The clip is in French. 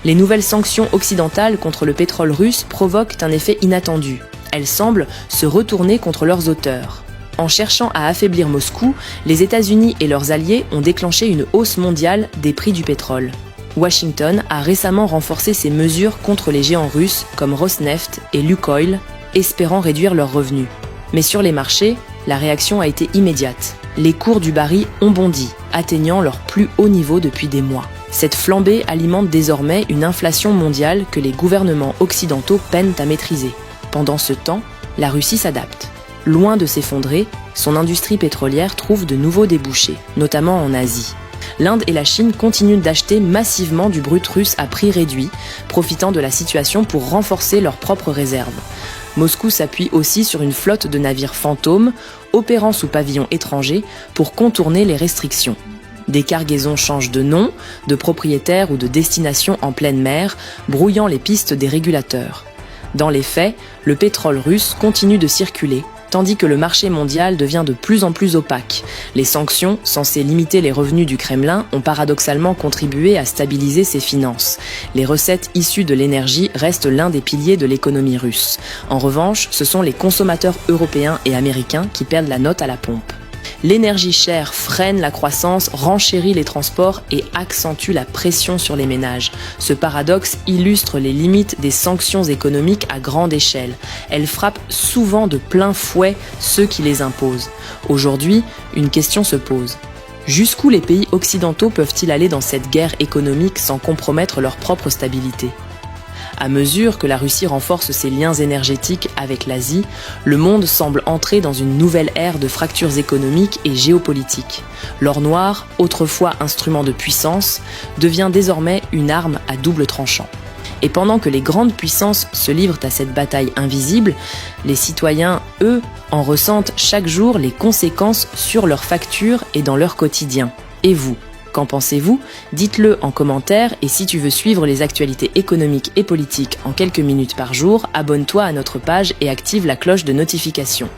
Les nouvelles sanctions occidentales contre le pétrole russe provoquent un effet inattendu. Elles semblent se retourner contre leurs auteurs. En cherchant à affaiblir Moscou, les États-Unis et leurs alliés ont déclenché une hausse mondiale des prix du pétrole. Washington a récemment renforcé ses mesures contre les géants russes comme Rosneft et Lukoil, espérant réduire leurs revenus. Mais sur les marchés, la réaction a été immédiate. Les cours du baril ont bondi, atteignant leur plus haut niveau depuis des mois. Cette flambée alimente désormais une inflation mondiale que les gouvernements occidentaux peinent à maîtriser. Pendant ce temps, la Russie s'adapte. Loin de s'effondrer, son industrie pétrolière trouve de nouveaux débouchés, notamment en Asie. L'Inde et la Chine continuent d'acheter massivement du brut russe à prix réduit, profitant de la situation pour renforcer leurs propres réserves. Moscou s'appuie aussi sur une flotte de navires fantômes, opérant sous pavillon étranger, pour contourner les restrictions. Des cargaisons changent de nom, de propriétaire ou de destination en pleine mer, brouillant les pistes des régulateurs. Dans les faits, le pétrole russe continue de circuler, tandis que le marché mondial devient de plus en plus opaque. Les sanctions, censées limiter les revenus du Kremlin, ont paradoxalement contribué à stabiliser ses finances. Les recettes issues de l'énergie restent l'un des piliers de l'économie russe. En revanche, ce sont les consommateurs européens et américains qui perdent la note à la pompe. L'énergie chère freine la croissance, renchérit les transports et accentue la pression sur les ménages. Ce paradoxe illustre les limites des sanctions économiques à grande échelle. Elles frappent souvent de plein fouet ceux qui les imposent. Aujourd'hui, une question se pose. Jusqu'où les pays occidentaux peuvent-ils aller dans cette guerre économique sans compromettre leur propre stabilité ? À mesure que la Russie renforce ses liens énergétiques avec l'Asie, le monde semble entrer dans une nouvelle ère de fractures économiques et géopolitiques. L'or noir, autrefois instrument de puissance, devient désormais une arme à double tranchant. Et pendant que les grandes puissances se livrent à cette bataille invisible, les citoyens, eux, en ressentent chaque jour les conséquences sur leurs factures et dans leur quotidien. Et vous ? Qu'en pensez-vous ? Dites-le en commentaire et si tu veux suivre les actualités économiques et politiques en quelques minutes par jour, abonne-toi à notre page et active la cloche de notification.